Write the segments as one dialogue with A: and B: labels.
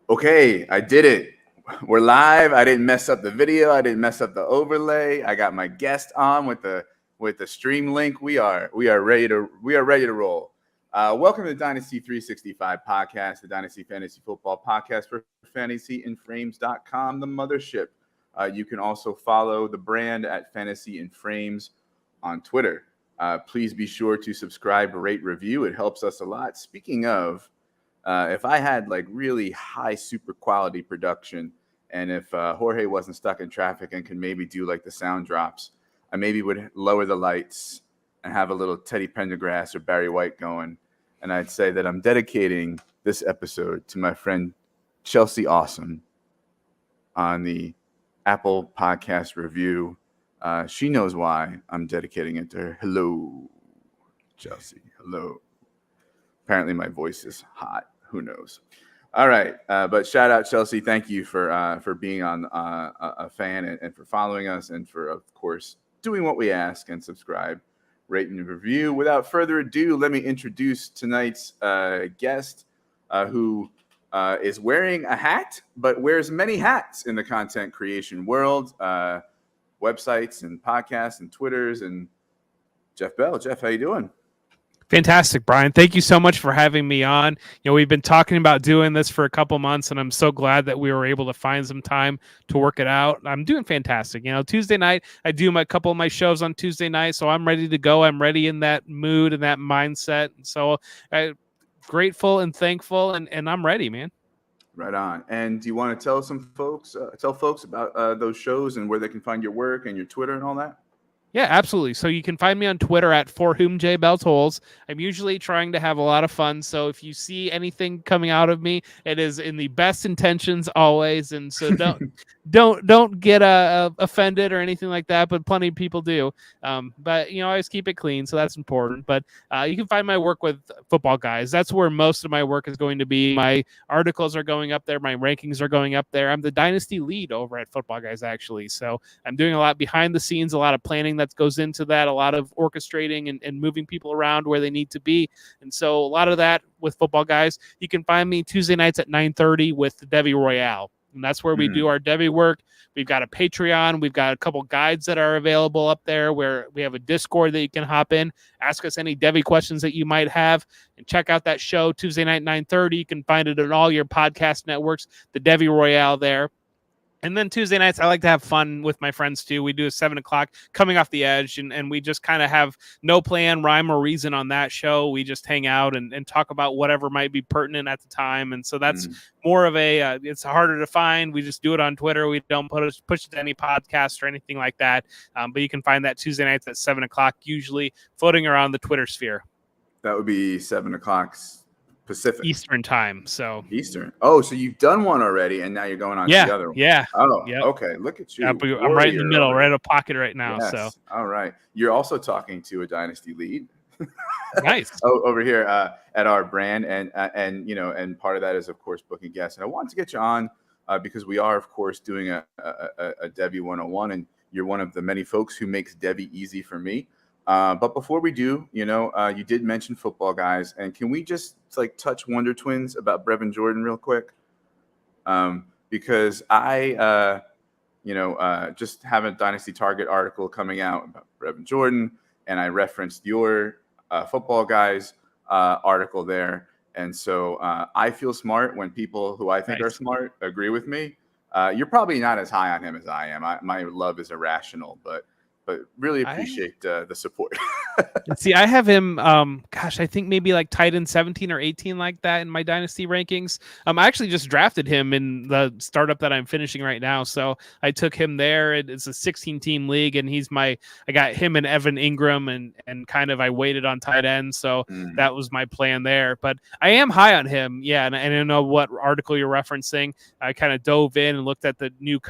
A: Okay, I did it. We're live. I didn't mess up the video. I didn't mess up the overlay. I got my guest on with the stream link. We are ready to roll. Welcome to the Dynasty 365 podcast, the Dynasty Fantasy Football podcast for fantasyinframes.com, the mothership. You can also follow the brand at Fantasy in Frames on Twitter. Please be sure to subscribe, rate, review. It helps us a lot. Speaking of, if I had like really high, super quality production, and if Jorge wasn't stuck in traffic and could maybe do like the sound drops, I maybe would lower the lights and have a little Teddy Pendergrass or Barry White going. And I'd say that I'm dedicating this episode to my friend Chelsea Awesome on the Apple Podcast review. She knows why I'm dedicating it to her. Hello, Chelsea. Hello. Apparently my voice is hot. Who knows? All right. But shout out, Chelsea. Thank you for being on a fan and for following us and for, of course, doing what we ask and subscribe, rate, and review. Without further ado, let me introduce tonight's guest who is wearing a hat, but wears many hats in the content creation world, websites and podcasts and Twitters. And Jeff Bell. Jeff, how you doing?
B: Fantastic, Brian. Thank you so much for having me on. You know, we've been talking about doing this for a couple months, and I'm so glad that we were able to find some time to work it out. I'm doing fantastic. You know, Tuesday night, I do a couple of my shows on Tuesday night, so I'm ready to go. I'm ready in that mood and that mindset. And so grateful and thankful, and I'm ready, man.
A: Right on. And do you want to tell folks about those shows and where they can find your work and your Twitter and all that?
B: Yeah, absolutely. So you can find me on Twitter at For Whom J Bell Tolls. I'm usually trying to have a lot of fun. So if you see anything coming out of me, it is in the best intentions always. And so don't get offended or anything like that. But plenty of people do. But I always keep it clean, so that's important. But you can find my work with FootballGuys. That's where most of my work is going to be. My articles are going up there. My rankings are going up there. I'm the Dynasty lead over at FootballGuys, actually. So I'm doing a lot behind the scenes, a lot of planning that goes into that, a lot of orchestrating and moving people around where they need to be. And so a lot of that with FootballGuys. You can find me Tuesday nights at 9:30 with the Devy Royale. And that's where we do our Devy work. We've got a Patreon. We've got a couple guides that are available up there where we have a Discord that you can hop in, ask us any Devy questions that you might have, and check out that show Tuesday night, 9:30. You can find it on all your podcast networks, the Devy Royale there. And then Tuesday nights, I like to have fun with my friends too. We do a 7 o'clock coming off the edge, and we just kind of have no plan, rhyme, or reason on that show. We just hang out and talk about whatever might be pertinent at the time. And so that's more of a, it's harder to find. We just do it on Twitter. We don't push it to any podcast or anything like that. But you can find that Tuesday nights at 7 o'clock, usually floating around the Twitter sphere.
A: That would be 7 o'clock Pacific.
B: Eastern time. So
A: Eastern. Oh, so you've done one already, and now you're going on to the other one.
B: Yeah.
A: Oh, yep. Okay. Look at you.
B: Yeah, I'm right in the middle, right in a pocket right now.
A: Yes.
B: So
A: all right. You're also talking to a Dynasty lead.
B: Nice.
A: Over here at our brand, and part of that is of course booking guests. And I wanted to get you on because we are of course doing a Devy 101, and you're one of the many folks who makes Devy easy for me. But before we do, you did mention FootballGuys, and can we just touch Wonder Twins about Brevin Jordan real quick? Because I, just have a Dynasty Target article coming out about Brevin Jordan, and I referenced your FootballGuys article there. And so I feel smart when people who I think are smart agree with me. You're probably not as high on him as I am. My love is irrational, but really appreciate the support.
B: See, I have him, I think maybe like tight end 17 or 18 like that in my Dynasty rankings. I actually just drafted him in the startup that I'm finishing right now. So I took him there. It's a 16-team league, and I got him and Evan Ingram, and kind of I waited on tight end. So that was my plan there. But I am high on him. Yeah, and I don't know what article you're referencing. I kind of dove in and looked at the new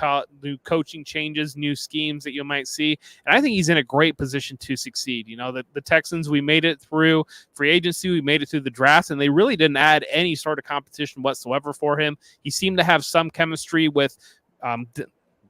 B: coaching changes, new schemes that you might see. And I think he's in a great position to succeed. The Texans, we made it through free agency, we made it through the draft, and they really didn't add any sort of competition whatsoever for him. He seemed to have some chemistry with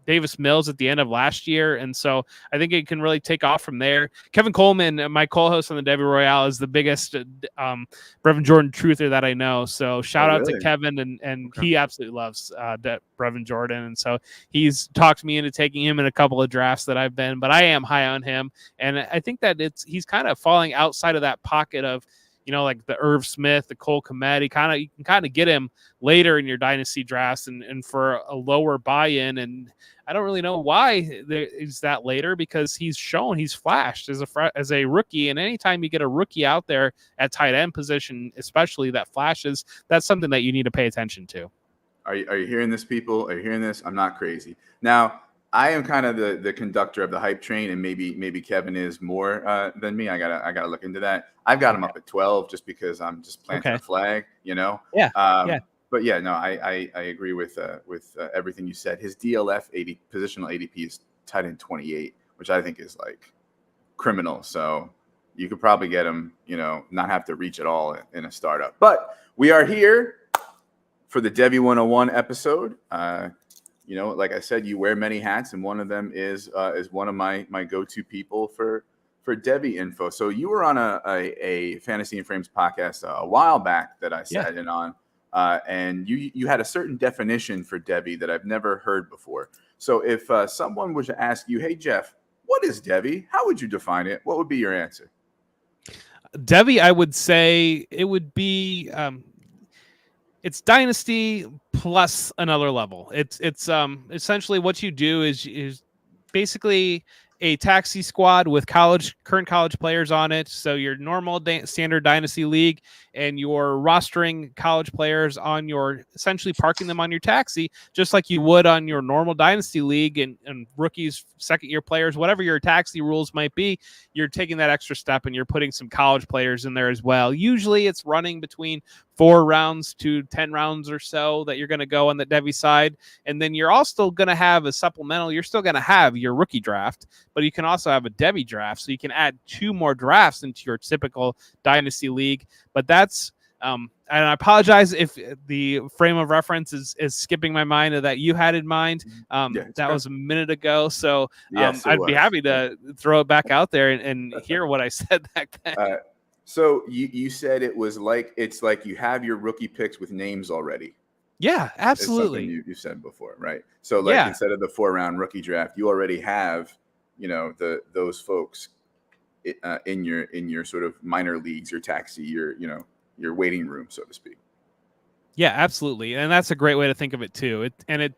B: Davis Mills at the end of last year. And so I think it can really take off from there. Kevin Coleman, my co-host on the Devy Royale, is the biggest Brevin Jordan truther that I know. So shout out to Kevin, and he absolutely loves Brevin Jordan. And so he's talked me into taking him in a couple of drafts that I've been, but I am high on him. And I think that he's kind of falling outside of that pocket of, like the Irv Smith, the Cole Kmet. You can kind of get him later in your dynasty drafts and for a lower buy-in. And I don't really know why is that later, because he's flashed as a rookie. And anytime you get a rookie out there at tight end position, especially that flashes, that's something that you need to pay attention to.
A: Are you hearing this, people? Are you hearing this? I'm not crazy. Now, I am kind of the conductor of the hype train, and maybe Kevin is more than me. I gotta look into that. I've got him up at 12 just because I'm just planting a flag,
B: Yeah.
A: But yeah, no, I agree with everything you said. His DLF positional ADP is tight end 28, which I think is like criminal. So you could probably get him, not have to reach at all in a startup. But we are here for the Devy 101 episode. Like I said, you wear many hats, and one of them is one of my go-to people for Devy info. So you were on a Fantasy and Frames podcast a while back that I sat in on, and you had a certain definition for Devy that I've never heard before. So if someone was to ask you, hey Jeff, what is Devy? How would you define it? What would be your answer?
B: Devy, I would say it would be it's Dynasty plus another level. It's essentially what you do is basically a taxi squad with current college players on it. So your normal standard Dynasty league, and you're rostering college players on essentially parking them on your taxi, just like you would on your normal Dynasty league, and rookies, second year players, whatever your taxi rules might be, you're taking that extra step and you're putting some college players in there as well. Usually it's running between 4 rounds to 10 rounds or so that you're going to go on the Devy side. And then you're also going to have a supplemental. You're still going to have your rookie draft, but you can also have a Devy draft. So you can add 2 more drafts into your typical Dynasty league. But that's, and I apologize if the frame of reference is skipping my mind that you had in mind. That was a minute ago. So I'd be happy to throw it back out there and hear what I said back then.
A: So you said it's like you have your rookie picks with names already.
B: Yeah, absolutely.
A: You said before, right? So instead of the 4-round rookie draft, you already have, those folks in your sort of minor leagues, your taxi, your waiting room, so to speak.
B: Yeah, absolutely. And that's a great way to think of it too. And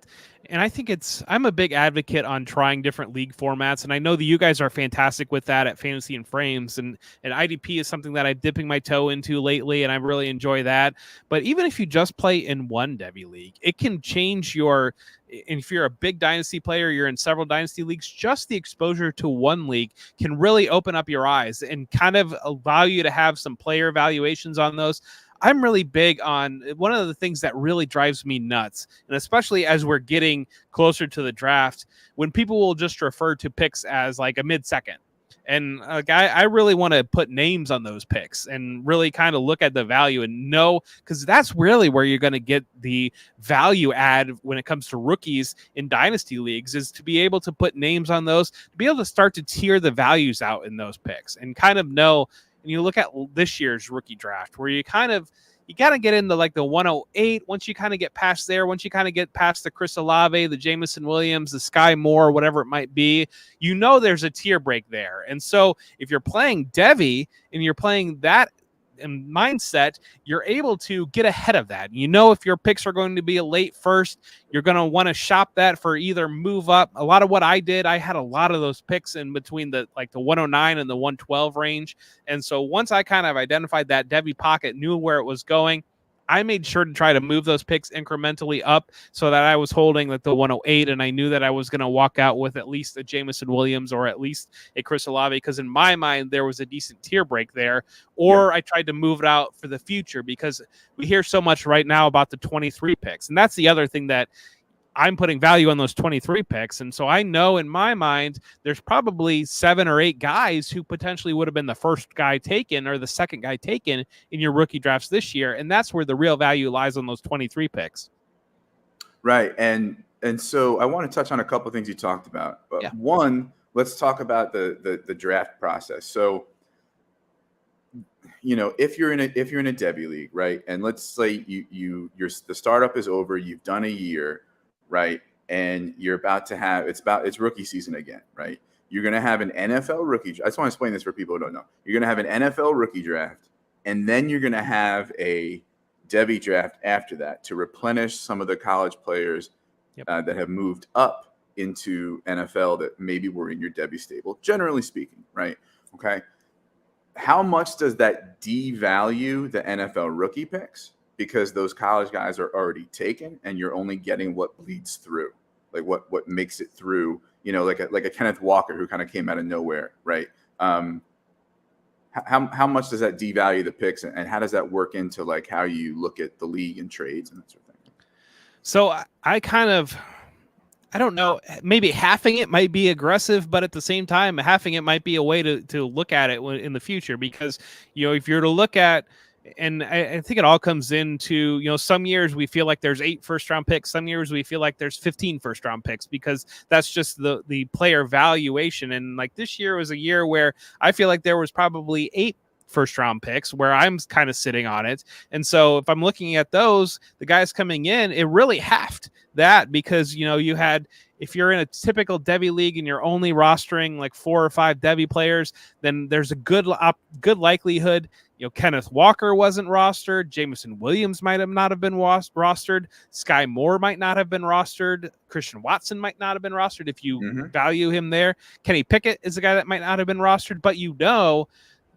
B: I think I'm a big advocate on trying different league formats. And I know that you guys are fantastic with that at Fantasy and Frames, and IDP is something that I'm dipping my toe into lately, and I really enjoy that. But even if you just play in one Devy league, it can change and if you're a big Dynasty player, you're in several Dynasty leagues, just the exposure to one league can really open up your eyes and kind of allow you to have some player evaluations on those. I'm really big on one of the things that really drives me nuts, and especially as we're getting closer to the draft, when people will just refer to picks as like a mid-second. And I really want to put names on those picks and really kind of look at the value and know, because that's really where you're going to get the value add when it comes to rookies in Dynasty leagues, is to be able to put names on those, to be able to start to tier the values out in those picks and kind of know. And you look at this year's rookie draft, where you got to get into like the 108. Once you kind of get past there, once you kind of get past the Chris Olave, the Jameson Williams, the Sky Moore, whatever it might be, there's a tier break there. And so if you're playing Devy and you're playing that mindset, you're able to get ahead of that. If your picks are going to be a late first, you're going to want to shop that for either move up. A lot of what I did, I had a lot of those picks in between the 109 and the 112 range. And so once I kind of identified that Devy pocket, knew where it was going, I made sure to try to move those picks incrementally up so that I was holding the 108, and I knew that I was going to walk out with at least a Jameson Williams or at least a Chris Olave, because in my mind there was a decent tier break there. Or I tried to move it out for the future, because we hear so much right now about the 23 picks, and that's the other thing that I'm putting value on, those 23 picks. And so I know in my mind, there's probably 7 or 8 guys who potentially would have been the first guy taken or the second guy taken in your rookie drafts this year. And that's where the real value lies on those 23 picks.
A: Right. And And so I want to touch on a couple of things you talked about.
B: Yeah.
A: One, let's talk about the draft process. So, if you're in a Devy league, right? And let's say the startup is over, you've done a year, right? And you're about to have it's rookie season again, right? You're going to have an NFL rookie. I just want to explain this for people who don't know. You're going to have an NFL rookie draft, and then you're going to have a Devy draft after that to replenish some of the college players that have moved up into NFL that maybe were in your Devy stable, generally speaking, right? Okay. How much does that devalue the NFL rookie picks? Because those college guys are already taken, and you're only getting what bleeds through, like what makes it through. Like a Kenneth Walker who kind of came out of nowhere, right? How much does that devalue the picks, and how does that work into like how you look at the league and trades and that sort of thing?
B: So I don't know, maybe halving it might be aggressive, but at the same time, halving it might be a way to look at it in the future, because, if you're to look at, and I think it all comes into, some years we feel like there's 8 first-round picks. Some years we feel like there's 15 first-round picks, because that's just the player valuation. And like this year was a year where I feel like there was probably 8 first-round picks where I'm kind of sitting on it. And so if I'm looking at those, the guys coming in, it really halved that, because, you had, if you're in a typical Devy league and you're only rostering like 4 or 5 Devy players, then there's a good likelihood Kenneth Walker wasn't rostered. Jameson Williams might have not have been rostered. Sky Moore might not have been rostered. Christian Watson might not have been rostered if you value him there. Kenny Pickett is a guy that might not have been rostered, but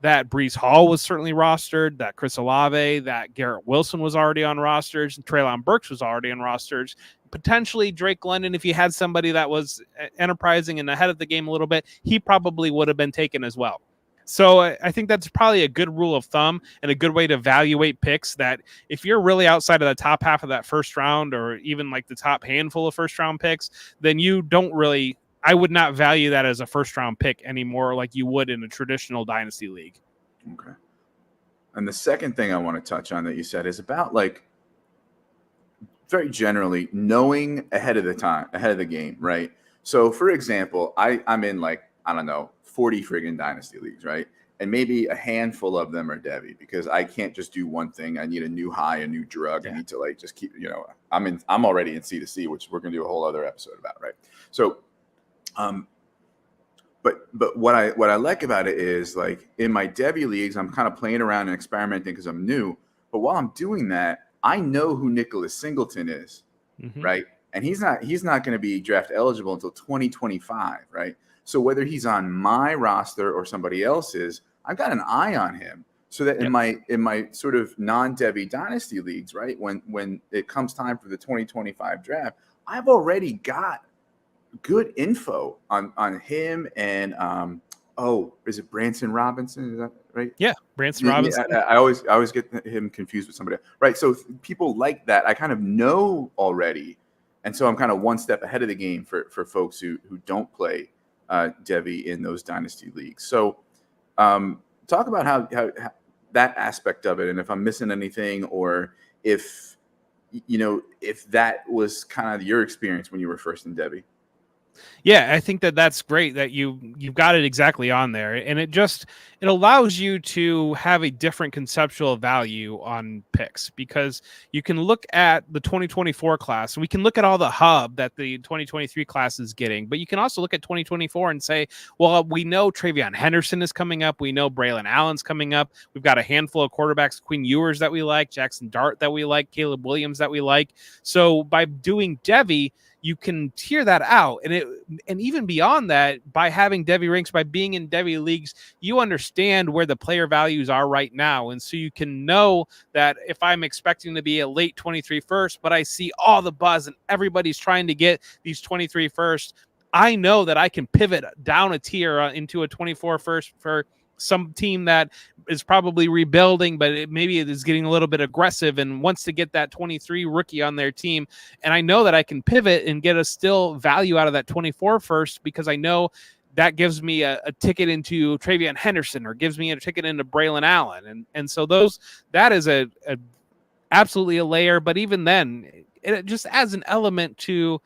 B: that Breece Hall was certainly rostered, that Chris Olave, that Garrett Wilson was already on rosters, and Treylon Burks was already on rosters. Potentially Drake London, if you had somebody that was enterprising and ahead of the game a little bit, he probably would have been taken as well. So I think that's probably a good rule of thumb and a good way to evaluate picks, that if you're really outside of the top half of that first round, or even like the top handful of first round picks, then I would not value that as a first round pick anymore like you would in a traditional dynasty league.
A: Okay. And the second thing I want to touch on that you said is about, like, very generally knowing ahead of the game, right? So for example, I'm in, like, I don't know, 40 friggin' dynasty leagues, right? And maybe a handful of them are Devy, because I can't just do one thing. I need a new high, a new drug. I need to, like, just keep, I'm already in C2C, which we're going to do a whole other episode about, right? So, but what I like about it is, like, in my Devy leagues, I'm kind of playing around and experimenting because I'm new. But while I'm doing that, I know who Nicholas Singleton is, right? And he's not going to be draft eligible until 2025, right? So whether he's on my roster or somebody else's, I've got an eye on him, so that in my sort of non-Devy dynasty leagues, right, when it comes time for the 2025 draft, I've already got good info on him. And is it Branson Robinson? Is that right?
B: Yeah, Branson Robinson.
A: I always get him confused with somebody else, right? So people like that I kind of know already, and so I'm kind of one step ahead of the game for folks who don't play Devy in those dynasty leagues. So talk about how that aspect of it, and if I'm missing anything, or if that was kind of your experience when you were first in Devy.
B: Yeah, I think that's great that you've got it exactly on there, and it allows you to have a different conceptual value on picks, because you can look at the 2024 class, and we can look at all the hub that the 2023 class is getting, but you can also look at 2024 and say, well, we know Travion Henderson is coming up, we know Braylon Allen's coming up, we've got a handful of quarterbacks, Quinn Ewers that we like, Jackson Dart that we like, Caleb Williams that we like. So by doing Devy, you can tier that out. And even beyond that, by having Devy ranks, by being in Devy leagues, you understand where the player values are right now. And so you can know that if I'm expecting to be a late 23 first, but I see all the buzz and everybody's trying to get these 23 first, I know that I can pivot down a tier into a 24 first for some team that is probably rebuilding, but maybe it is getting a little bit aggressive and wants to get that 23 rookie on their team. And I know that I can pivot and get a still value out of that 24 first, because I know that gives me a ticket into Travion Henderson, or gives me a ticket into Braylon Allen. And so that is a absolutely a layer. But even then, it just adds an element to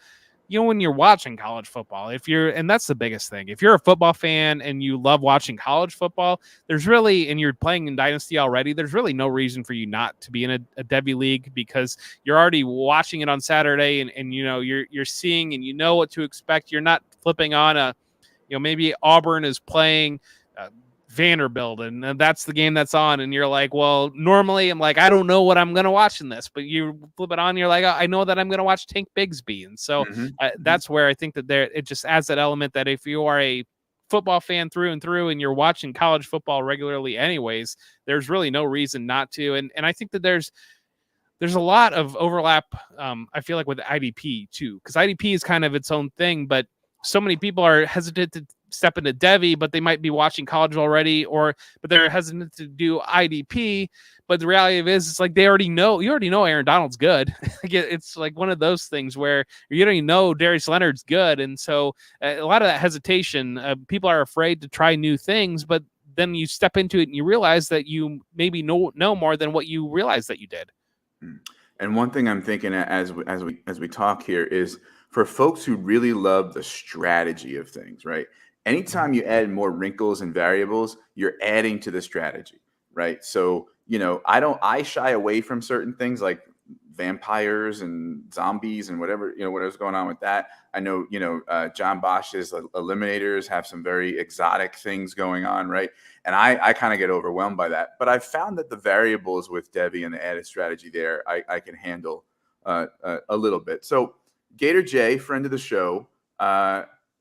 B: when you're watching college football, and that's the biggest thing. If you're a football fan and you love watching college football, and you're playing in Dynasty already, there's really no reason for you not to be in a Devy league, because you're already watching it on Saturday, and you're seeing, and you know what to expect. You're not flipping on maybe Auburn is playing Vanderbilt, and that's the game that's on, and you're like, well, normally I'm like, I don't know what I'm going to watch in this, but you flip it on, you're like, I know that I'm going to watch Tank Bigsby. And so that's where I think that it just adds that element that if you are a football fan through and through and you're watching college football regularly anyways, there's really no reason not to. And I think that there's a lot of overlap, I feel like, with IDP too, because IDP is kind of its own thing, but so many people are hesitant to step into Devy, but they might be watching college already, but they're hesitant to do IDP. But the reality of it is, it's like you already know Aaron Donald's good. It's like one of those things where you don't even know Darius Leonard's good. And so a lot of that hesitation, people are afraid to try new things, but then you step into it and you realize that you maybe know more than what you realized that you did.
A: And one thing I'm thinking as we talk here is, for folks who really love the strategy of things, right? Anytime you add more wrinkles and variables, you're adding to the strategy, right? So, I shy away from certain things like vampires and zombies and whatever's going on with that. I know, John Bosch's eliminators have some very exotic things going on, right? And I kind of get overwhelmed by that. But I've found that the variables with Devy and the added strategy there, I can handle a little bit. So Gator J, friend of the show,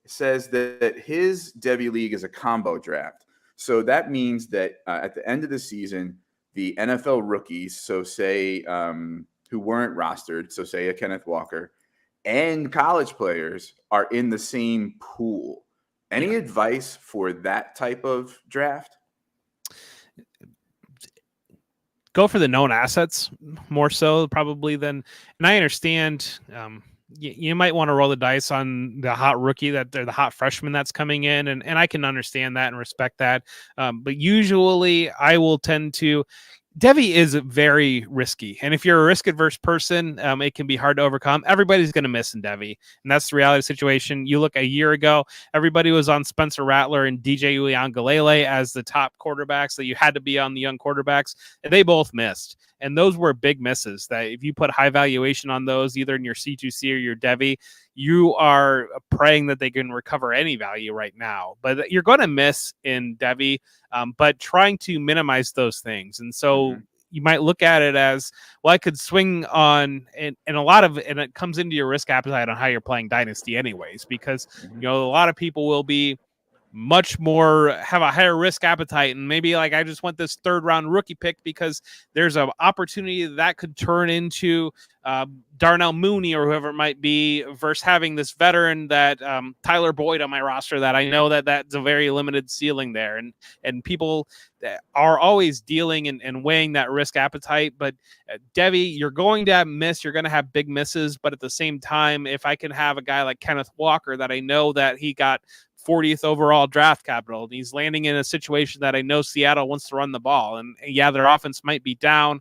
A: says that his Devy league is a combo draft. So that means that at the end of the season, the NFL rookies, so say who weren't rostered, so say a Kenneth Walker, and college players are in the same pool. Any advice for that type of draft?
B: Go for the known assets more so probably than, and I understand you might want to roll the dice on the hot rookie, that they're the hot freshman that's coming in. And I can understand that and respect that. But usually I will tend to, Devy is very risky. And if you're a risk adverse person, it can be hard to overcome. Everybody's going to miss in Devy. And that's the reality of the situation. You look a year ago, everybody was on Spencer Rattler and DJ Uiagalelei as the top quarterbacks, that you had to be on the young quarterbacks, and they both missed. And those were big misses that if you put high valuation on those, either in your C2C or your Devy, you are praying that they can recover any value right now. But you're going to miss in Devy, but trying to minimize those things. And so you might look at it as, well, I could swing on, and a lot of, and it comes into your risk appetite on how you're playing Dynasty anyways, because, a lot of people will be have a higher risk appetite, and maybe like, I just want this third round rookie pick because there's an opportunity that could turn into Darnell Mooney or whoever it might be, versus having this veteran that Tyler Boyd on my roster that I know that's a very limited ceiling there. And people are always dealing and weighing that risk appetite. But Devy, you're going to miss, you're going to have big misses. But at the same time, if I can have a guy like Kenneth Walker that I know that he got 40th overall draft capital, and he's landing in a situation that I know Seattle wants to run the ball, and yeah, their offense might be down,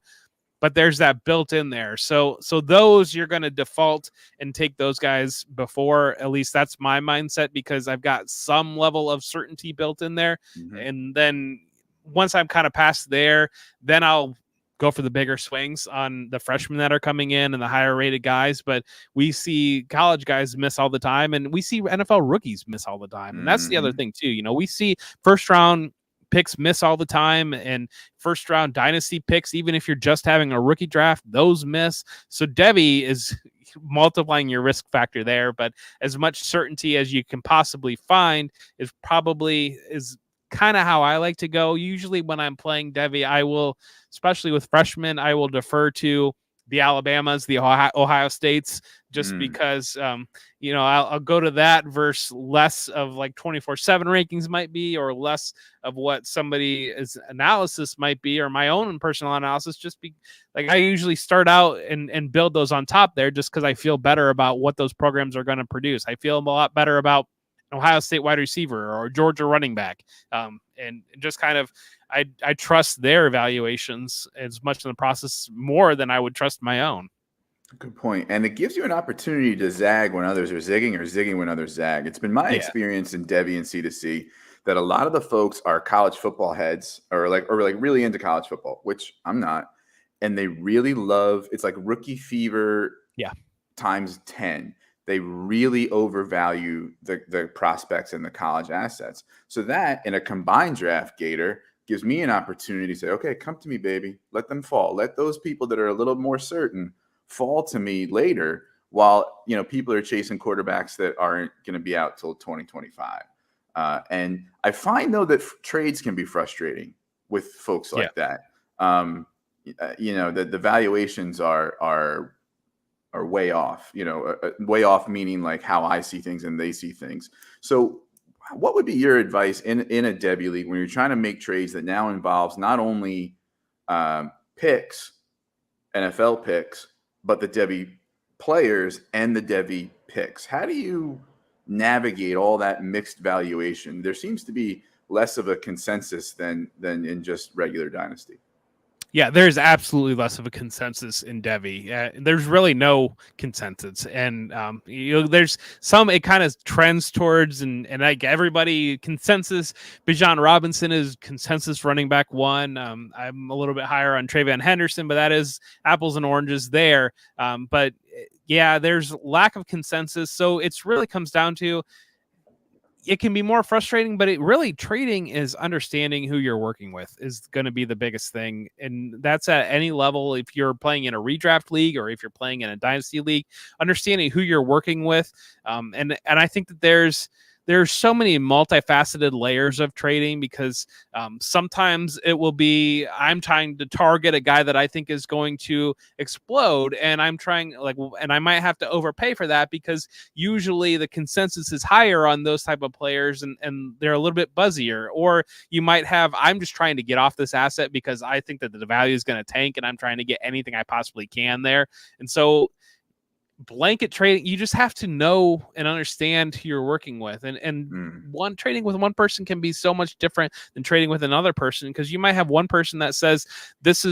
B: but there's that built in there. So those, you're going to default and take those guys before, at least that's my mindset, because I've got some level of certainty built in there. And then once I'm kind of past there, then I'll go for the bigger swings on the freshmen that are coming in and the higher rated guys. But we see college guys miss all the time, and we see NFL rookies miss all the time. And that's the other thing too. We see first round picks miss all the time, and first round dynasty picks, even if you're just having a rookie draft, those miss. So Devy is multiplying your risk factor there, but as much certainty as you can possibly find is kind of how I like to go. Usually when I'm playing Devy, I will, especially with freshmen, I will defer to the Alabamas, the Ohio States, just because, I'll go to that versus less of like 24/7 rankings might be, or less of what somebody's analysis might be, or my own personal analysis. I usually start out and build those on top there, just because I feel better about what those programs are going to produce. I feel a lot better about Ohio State wide receiver or Georgia running back. And just kind of, I trust their evaluations as much in the process more than I would trust my own.
A: Good point. And it gives you an opportunity to zag when others are zigging or zigging when others zag. It's been my
B: Yeah.
A: experience in Devy and C2C that a lot of the folks are college football heads or like really into college football, which I'm not. And they really love it's like rookie fever
B: Yeah.
A: times 10. They really overvalue the prospects and the college assets. So that in a combined draft, Gator gives me an opportunity to say, okay, come to me, baby. Let them fall. Let those people that are a little more certain fall to me later while people are chasing quarterbacks that aren't going to be out till 2025. And I find though that trades can be frustrating with folks like that. The valuations are way off. Way off meaning like how I see things and they see things. So what would be your advice in a Devy league when you're trying to make trades that now involves not only picks, NFL picks, but the Devy players and the Devy picks? How do you navigate all that mixed valuation? There seems to be less of a consensus than in just regular Dynasty.
B: Yeah, there's absolutely less of a consensus in Devy. There's really no consensus, and there's some. It kind of trends towards, and like everybody consensus. Bijan Robinson is consensus running back 1. I'm a little bit higher on Travion Henderson, but that is apples and oranges there. But yeah, there's lack of consensus, so it's really comes down to. It can be more frustrating, but trading is understanding who you're working with is going to be the biggest thing. And that's at any level. If you're playing in a redraft league or if you're playing in a dynasty league, understanding who you're working with. And I think that there's so many multifaceted layers of trading because sometimes it will be I'm trying to target a guy that I think is going to explode, and I'm trying and I might have to overpay for that because usually the consensus is higher on those type of players and they're a little bit buzzier. Or you might have I'm just trying to get off this asset because I think that the value is going to tank and I'm trying to get anything I possibly can there. And so blanket trading, you just have to know and understand who you're working with, and one trading with one person can be so much different than trading with another person, because you might have one person that says this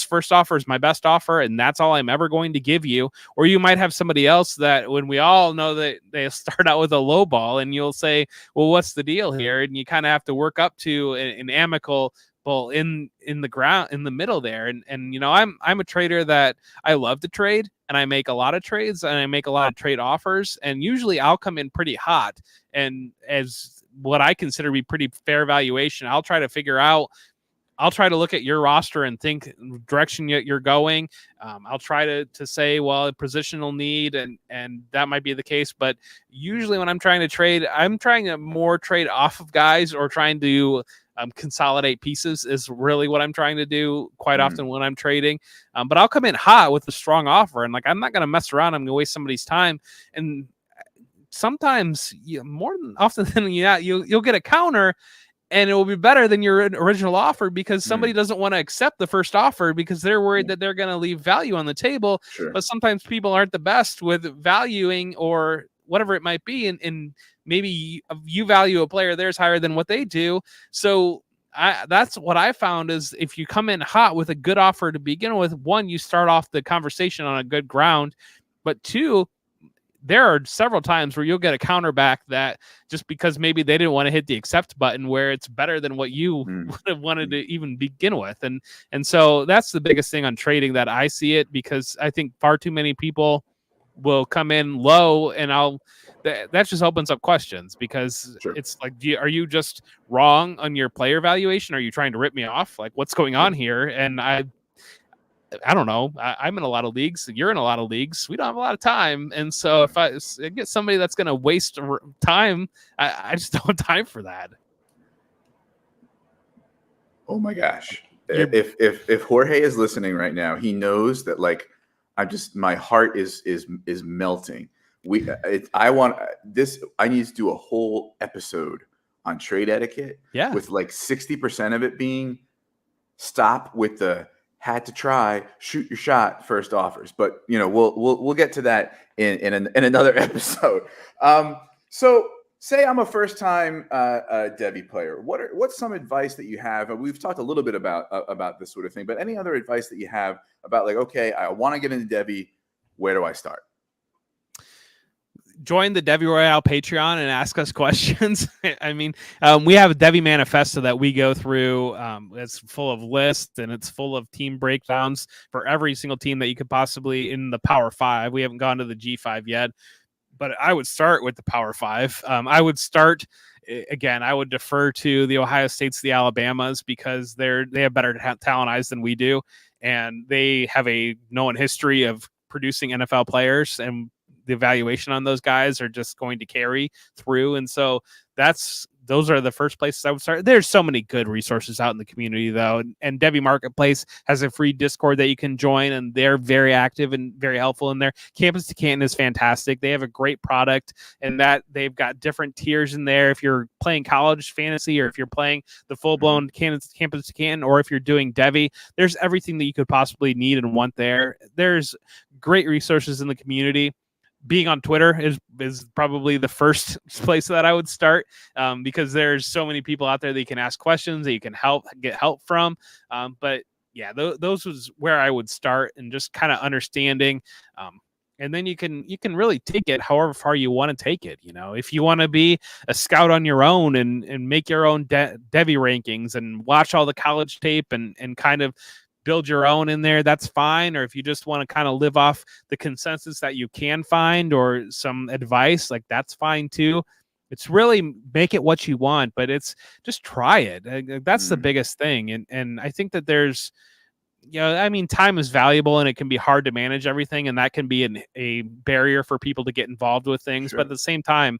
B: first offer is my best offer and that's all I'm ever going to give you, or you might have somebody else that when we all know that they start out with a low ball and you'll say, well, what's the deal here? And you kind of have to work up to an amicable in the ground in the middle there. And I'm a trader that I love to trade, and I make a lot of trades and I make a lot of trade offers, and usually I'll come in pretty hot and as what I consider to be pretty fair valuation. I'll try to look at your roster and think direction you're going. I'll try to say, well, a positional need, and that might be the case. But usually when I'm trying to trade, I'm trying to more trade off of guys or trying to consolidate pieces is really what I'm trying to do quite often when I'm trading. But I'll come in hot with a strong offer, and I'm not going to mess around. I'm going to waste somebody's time. And sometimes more than often than you'll get a counter, and it will be better than your original offer because somebody doesn't want to accept the first offer because they're worried that they're going to leave value on the table.
A: Sure.
B: But sometimes people aren't the best with valuing or whatever it might be. And maybe you value a player theirs higher than what they do. So that's what I found is if you come in hot with a good offer to begin with, one, you start off the conversation on a good ground, but two, there are several times where you'll get a counter back that just because maybe they didn't want to hit the accept button where it's better than what you would have wanted to even begin with. And so that's the biggest thing on trading that I see it, because I think far too many people will come in low, and that just opens up questions because it's like, are you just wrong on your player valuation? Are you trying to rip me off? Like, what's going on here? And I don't know. I'm in a lot of leagues. You're in a lot of leagues. We don't have a lot of time. And so if I get somebody that's going to waste time, I just don't have time for that.
A: Oh my gosh. If Jorge is listening right now, he knows that my heart is melting. I need to do a whole episode on trade etiquette.
B: Yeah.
A: With 60% of it being stop with the had to try, shoot your shot first offers. But we'll get to that in another episode. So say I'm a first time Devy player. What's some advice that you have? We've talked a little bit about this sort of thing, but any other advice that you have about okay, I want to get into Devy. where do I start?
B: Join the Devy Royale Patreon and ask us questions. I mean, we have a Devy manifesto that we go through. It's full of lists and it's full of team breakdowns for every single team that you could possibly in the Power Five. We haven't gone to the G5 yet, but I would start with the Power Five. I would start again. I would defer to the Ohio States, the Alabamas, because they have better talent eyes than we do, and they have a known history of producing NFL players, and the evaluation on those guys are just going to carry through. And so those are the first places I would start. There's so many good resources out in the community though. And Devy Marketplace has a free Discord that you can join, and they're very active and very helpful in there. Campus to Canton is fantastic. They have a great product, and that they've got different tiers in there. If you're playing college fantasy, or if you're playing the full blown Campus to Canton, or if you're doing Devy, there's everything that you could possibly need and want there. There's great resources in the community. Being on Twitter is probably the first place that I would start, because there's so many people out there that you can ask questions, that you can get help from. But yeah, those was where I would start, and just kind of understanding. And then you can really take it however far you want to take it. You know, if you want to be a scout on your own and make your own Devy rankings and watch all the college tape and kind of build your own in there, that's fine. Or if you just want to kind of live off the consensus that you can find or some advice, like that's fine too. It's really make it what you want, but it's just try it. That's the biggest thing. And I think that there's, I mean, time is valuable and it can be hard to manage everything. And that can be a barrier for people to get involved with things. Sure. But at the same time,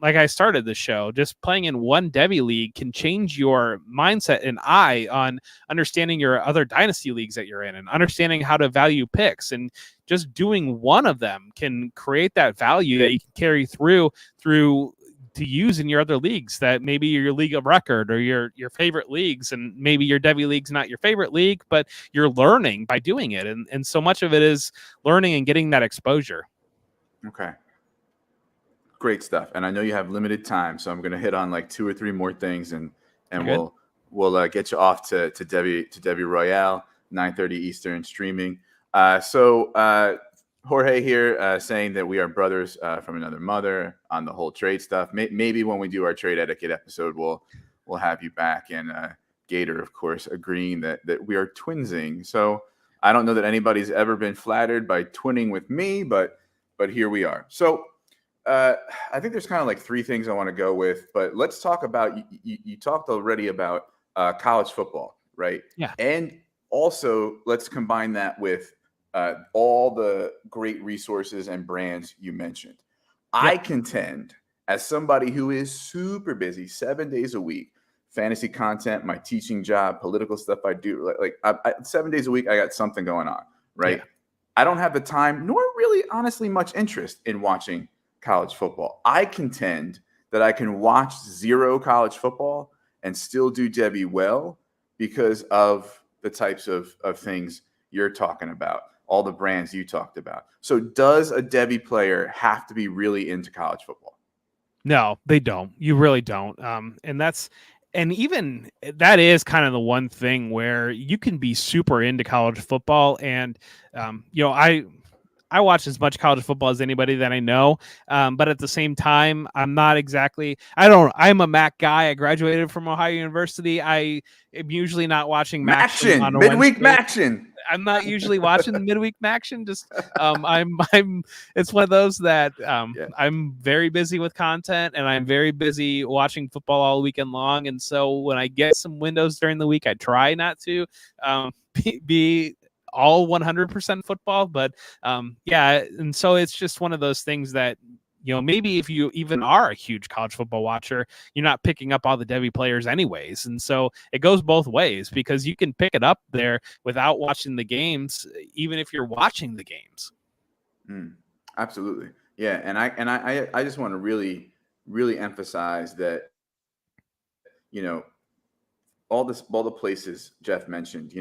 B: like I started the show, just playing in one Devy league can change your mindset and eye on understanding your other dynasty leagues that you're in and understanding how to value picks. And just doing one of them can create that value that you can carry through to use in your other leagues, that maybe your league of record or your favorite leagues, and maybe your Devy league's not your favorite league, but you're learning by doing it. And so much of it is learning and getting that exposure.
A: Okay. Great stuff. And I know you have limited time, so I'm going to hit on like 2 or 3 more things, and we'll get you off to Devy Royale, 9:30 Eastern streaming. So Jorge here saying that we are brothers from another mother on the whole trade stuff. Maybe when we do our trade etiquette episode, we'll have you back. And Gator, of course, agreeing that we are twinsing. So I don't know that anybody's ever been flattered by twinning with me, but here we are. So I think there's kind of like 3 things I want to go with, but let's talk about, you talked already about college football, right?
B: Yeah.
A: And also let's combine that with all the great resources and brands you mentioned. Yep. I contend, as somebody who is super busy 7 days a week, fantasy content, my teaching job, political stuff I do, like 7 days a week, I got something going on, right? Yeah. I don't have the time, nor really honestly much interest in watching college football. I contend that I can watch 0 college football and still do Devy well because of the types of things you're talking about, all the brands you talked about. So does a Devy player have to be really into college football?
B: No, they don't. You really don't. And even that is kind of the one thing where you can be super into college football. And, I watch as much college football as anybody that I know. But at the same time, I'm a MAC guy. I graduated from Ohio University. I am usually not watching
A: MACtion on a midweek MACtion.
B: I'm not usually watching the midweek MACtion. Just it's one of those that I'm very busy with content, and I'm very busy watching football all weekend long. And so when I get some windows during the week, I try not to be all 100% football, but and so it's just one of those things that, maybe if you even are a huge college football watcher, you're not picking up all the Devy players anyways. And so it goes both ways, because you can pick it up there without watching the games, even if you're watching the games.
A: Absolutely. Yeah. And I just want to really, really emphasize that, all the places Jeff mentioned,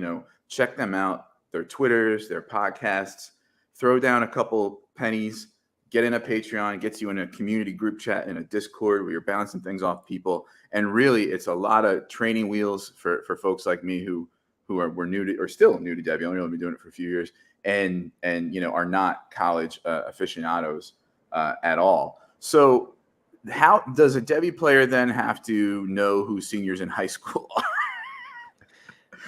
A: check them out. Their Twitters, their podcasts, throw down a couple pennies, get in a Patreon, gets you in a community group chat in a Discord where you're bouncing things off people. And really, it's a lot of training wheels for folks like me who were new to, or still new to Devy. I've only been doing it for a few years. and are not college aficionados at all. So how does a Devy player then have to know who seniors in high school are?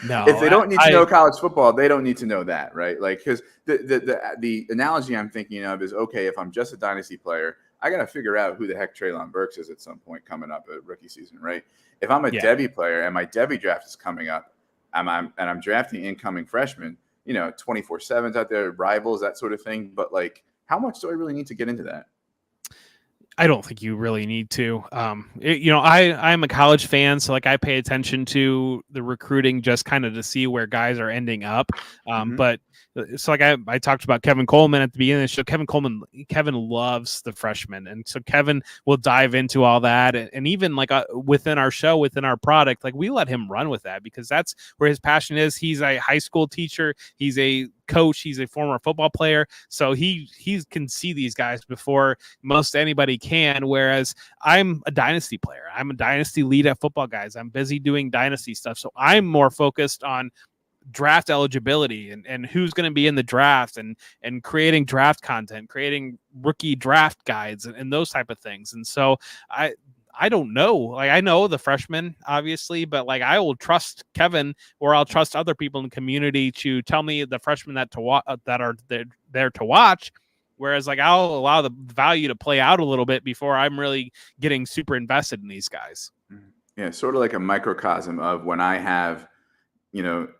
B: No,
A: If they don't need to know college football, they don't need to know that, right? Like, because the analogy I'm thinking of is, okay, if I'm just a Dynasty player, I got to figure out who the heck Treylon Burks is at some point coming up at rookie season, right? If I'm a Devy player and my Devy draft is coming up, and I'm drafting incoming freshmen, 24/7s out there, rivals, that sort of thing. But like, how much do I really need to get into that?
B: I don't think you really need to. I'm a college fan, so like I pay attention to the recruiting just kind of to see where guys are ending up. But so like I talked about Kevin Coleman at the beginning of the show. Kevin loves the freshmen, and so Kevin will dive into all that, and even like within our show, within our product, like we let him run with that because that's where his passion is. He's a high school teacher. He's a coach. He's a former football player, so he can see these guys before most anybody can. Whereas I'm a Dynasty player. I'm a Dynasty lead at FootballGuys. I'm busy doing Dynasty stuff, so I'm more focused on draft eligibility and who's going to be in the draft and creating draft content, creating rookie draft guides and those type of things. And so I don't know. Like I know the freshmen, obviously, but like I will trust Kevin or I'll trust other people in the community to tell me the freshmen that are there to watch. Whereas like I'll allow the value to play out a little bit before I'm really getting super invested in these guys.
A: Yeah, sort of like a microcosm of when I have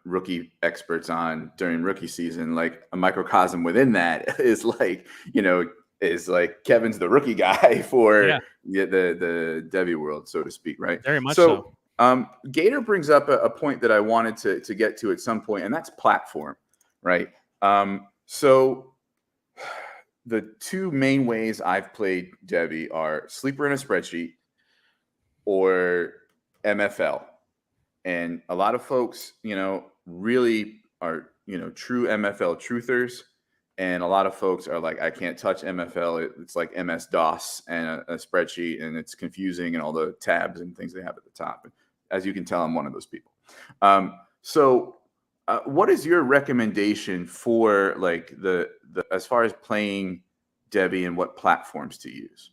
A: rookie experts on during rookie season. Like a microcosm within that is like Kevin's the rookie guy for the Devy world, so to speak, right?
B: Very much so.
A: Gator brings up a point that I wanted to get to at some point, and that's platform, right? So the two main ways I've played Devy are sleeper in a spreadsheet or MFL. And a lot of folks, really are, true MFL truthers. And a lot of folks are like, I can't touch MFL. It's like MS-DOS and a spreadsheet, and it's confusing and all the tabs and things they have at the top. As you can tell, I'm one of those people. So what is your recommendation for like the as far as playing Devy and what platforms to use?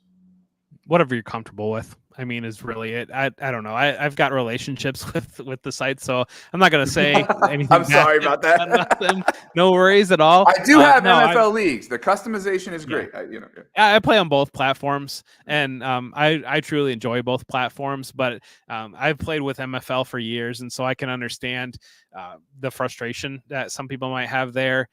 B: Whatever you're comfortable with, I mean, is really it. I don't know. I've got relationships with the site, so I'm not going to say anything.
A: I'm sorry about that.
B: No worries at all.
A: I do have NFL leagues. The customization is great.
B: I play on both platforms, and I truly enjoy both platforms. But I've played with MFL for years, and so I can understand the frustration that some people might have there.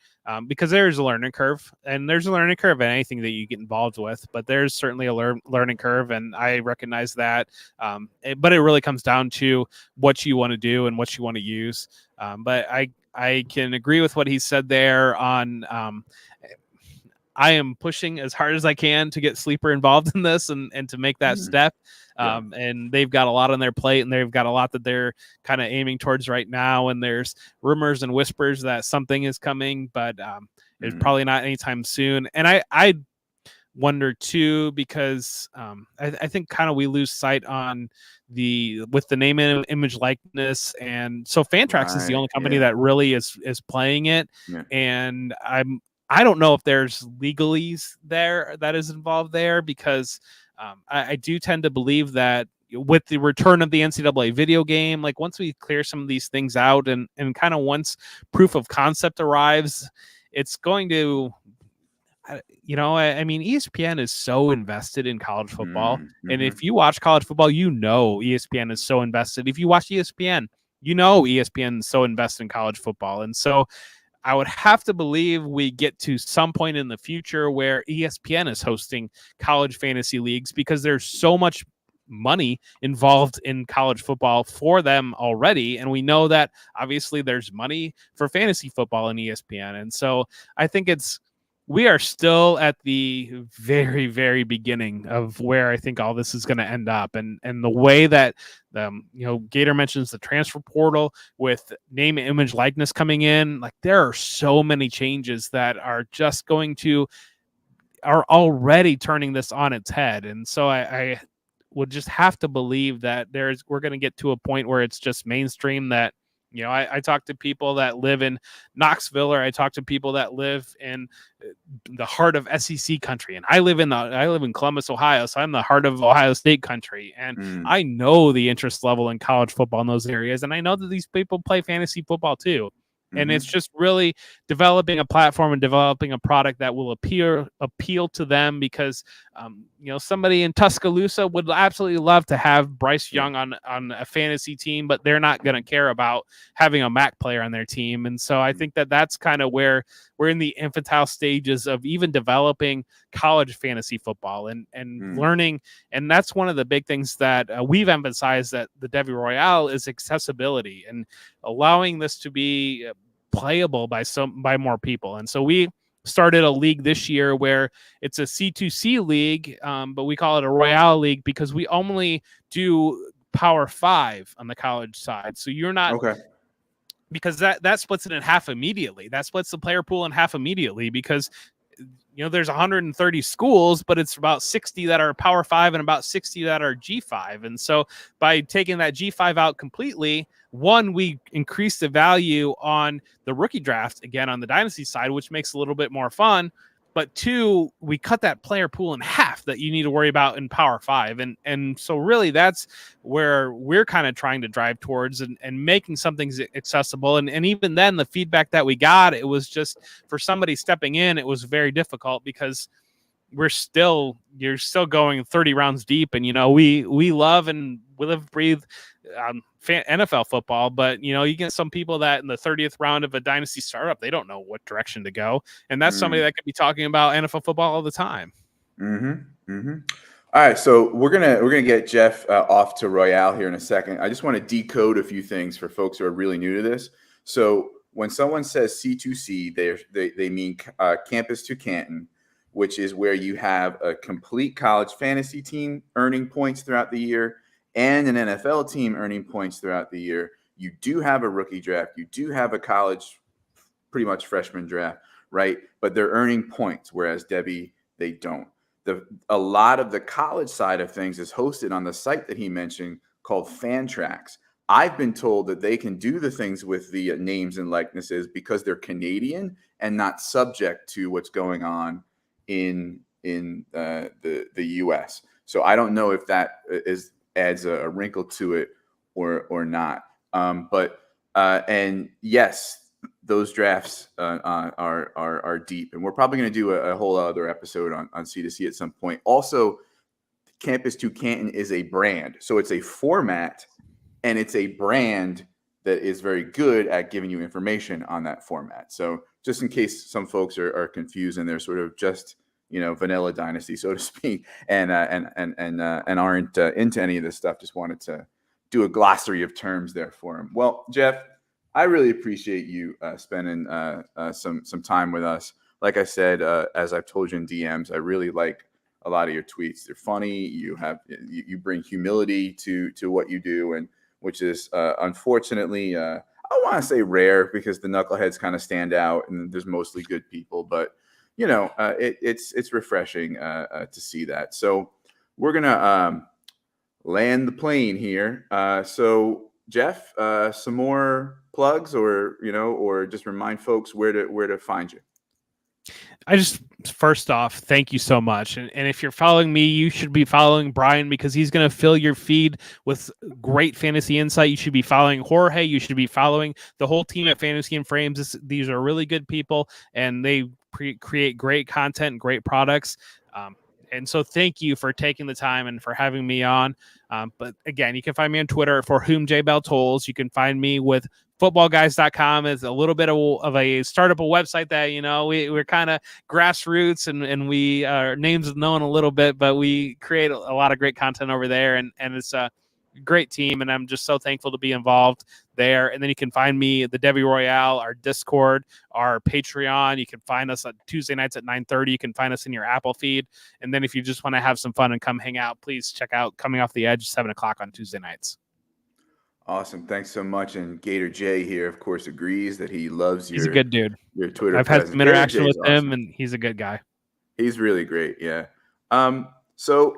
B: Because there's a learning curve, and there's a learning curve in anything that you get involved with, but there's certainly a learning curve, and I recognize that. But it really comes down to what you want to do and what you want to use. But I can agree with what he said there on I am pushing as hard as I can to get Sleeper involved in this and to make that step. And they've got a lot on their plate, and they've got a lot that they're kind of aiming towards right now. And there's rumors and whispers that something is coming, but it's probably not anytime soon. And I wonder too, because I think kind of we lose sight on with the name and image likeness. And so Fantrax is the only company that really is playing it. And I don't know if there's legalese there that is involved there, because I do tend to believe that with the return of the NCAA video game, like once we clear some of these things out and kind of once proof of concept arrives, it's going to, I mean, ESPN is so invested in college football. And if you watch college football, ESPN is so invested. If you watch ESPN, ESPN is so invested in college football. And so I would have to believe we get to some point in the future where ESPN is hosting college fantasy leagues, because there's so much money involved in college football for them already. And we know that obviously there's money for fantasy football in ESPN. And so I think we are still at the very, very beginning of where I think all this is going to end up. And the way that, Gator mentions the transfer portal with name, image, likeness coming in, like there are so many changes that are just are already turning this on its head. And so I would just have to believe that we're going to get to a point where it's just mainstream, that You know, I talk to people that live in Knoxville, or I talk to people that live in the heart of SEC country, and I live in Columbus, Ohio, so I'm the heart of Ohio State country, and I know the interest level in college football in those areas, and I know that these people play fantasy football too. And it's just really developing a platform and developing a product that will appeal to them, because you know, somebody in Tuscaloosa would absolutely love to have Bryce Young on a fantasy team, but they're not going to care about having a MAC player on their team. And so I think that that's kind of where we're in the infantile stages of even developing college fantasy football and learning. And that's one of the big things that we've emphasized at the Devy Royale is accessibility and allowing this to be playable by more people. And so we started a league this year where it's a C2C league, but we call it a Royale league because we only do Power 5 on the college side. So you're not because that splits it in half immediately. That splits the player pool in half immediately, because you know, there's 130 schools, but it's about 60 that are Power 5 and about 60 that are G5. And so by taking that G5 out completely, one, we increase the value on the rookie draft again on the Dynasty side, which makes it a little bit more fun. But two, we cut that player pool in half that you need to worry about in Power 5. And so really that's where we're kind of trying to drive towards and making something accessible. And even then, the feedback that we got, it was just for somebody stepping in, it was very difficult because you're still going 30 rounds deep. And, you know, we love and we live, breathe NFL football, but you know, you get some people that in the 30th round of a dynasty startup, they don't know what direction to go. And that's somebody that could be talking about NFL football all the time.
A: All right. So we're going to get Jeff off to Royale here in a second. I just want to decode a few things for folks who are really new to this. So when someone says C2C, they mean campus to Canton, which is where you have a complete college fantasy team earning points throughout the year and an NFL team earning points throughout the year. You do have a rookie draft. You do have a college, pretty much freshman draft, right? But they're earning points, whereas Devy, they don't. A lot of the college side of things is hosted on the site that he mentioned called Fantrax. I've been told that they can do the things with the names and likenesses because they're Canadian and not subject to what's going on in the U.S. So I don't know if that adds a wrinkle to it or not. And yes, those drafts are deep, and we're probably going to do a whole other episode on C2C at some point. Also, Campus to Canton is a brand, so it's a format, and it's a brand that is very good at giving you information on that format. So just in case some folks are confused and they're sort of just, you know, vanilla Dynasty, so to speak, and aren't into any of this stuff, just wanted to do a glossary of terms there for them. Well, Jeff, I really appreciate you spending some time with us. Like I said, as I've told you in DMs, I really like a lot of your tweets. They're funny. You bring humility to what you do, and which is unfortunately, I want to say rare, because the knuckleheads kind of stand out, and there's mostly good people. But you know, it's refreshing to see that. So we're gonna land the plane here. So Jeff, some more plugs, or just remind folks where to find you.
B: First off, thank you so much. And if you're following me, you should be following Brian, because he's going to fill your feed with great fantasy insight. You should be following Jorge. You should be following the whole team at Fantasy and Frames. These are really good people, and they create great content and great products. And so thank you for taking the time and for having me on. But again, you can find me on Twitter for whom J Bell tolls. You can find me with FootballGuys.com. Is a little bit of a startup, a website that, you know, we're kind of grassroots, and we our names known a little bit, but we create a lot of great content over there, and it's a great team, and I'm just so thankful to be involved there. And then you can find me at the Devy Royale, our Discord, our Patreon. You can find us on Tuesday nights at 9:30. You can find us in your Apple feed. And then if you just want to have some fun and come hang out, please check out Coming Off the Edge, 7:00 on Tuesday nights.
A: Awesome. Thanks so much. And Gator J here, of course, agrees that he loves
B: He's a good dude.
A: Your Twitter.
B: I've had some interaction with him, and he's a good guy.
A: He's really great. Yeah. So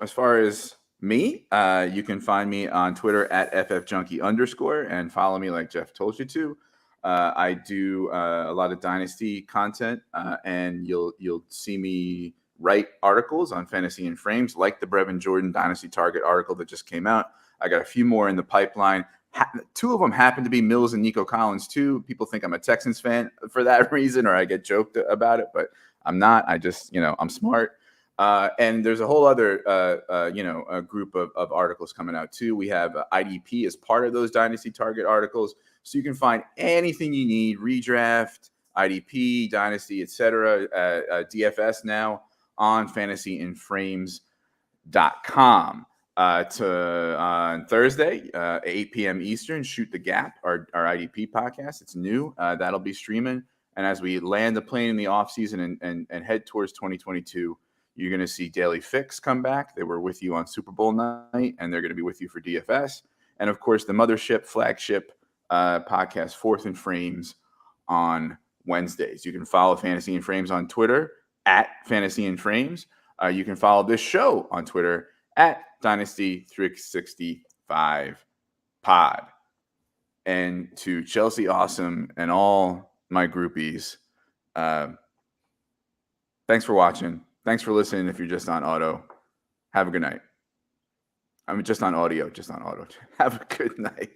A: as far as Me, you can find me on Twitter at @ffjunkie_ and follow me like Jeff told you to. I do a lot of Dynasty content, and you'll see me write articles on Fantasy and Frames, like the Brevin Jordan Dynasty Target article that just came out. I got a few more in the pipeline. Two of them happen to be Mills and Nico Collins too. People think I'm a Texans fan for that reason, or I get joked about it, but I'm not. I just, I'm smart. And there's a whole other, a group of articles coming out too. We have IDP as part of those Dynasty Target articles. So you can find anything you need, redraft, IDP, Dynasty, etc., DFS now on fantasyandframes.com. On Thursday, 8 p.m. Eastern, Shoot the Gap, our IDP podcast. It's new. That'll be streaming. And as we land the plane in the offseason and head towards 2022, you're going to see Daily Fix come back. They were with you on Super Bowl night, and they're going to be with you for DFS. And, of course, the mothership, flagship podcast, Fourth and Frames, on Wednesdays. You can follow Fantasy and Frames on Twitter at Fantasy and Frames. You can follow this show on Twitter at Dynasty365 Pod. And to Chelsea Awesome and all my groupies, thanks for watching. Thanks for listening. If you're just on auto, have a good night. Just on audio. Have a good night.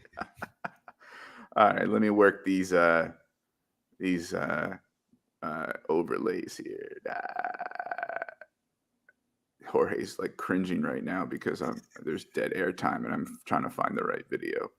A: All right, let me work these overlays here. Jorge's like cringing right now because there's dead air time and I'm trying to find the right video.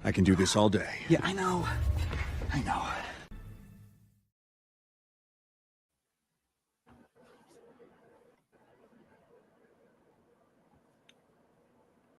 C: I can do this all day.
D: Yeah, I know.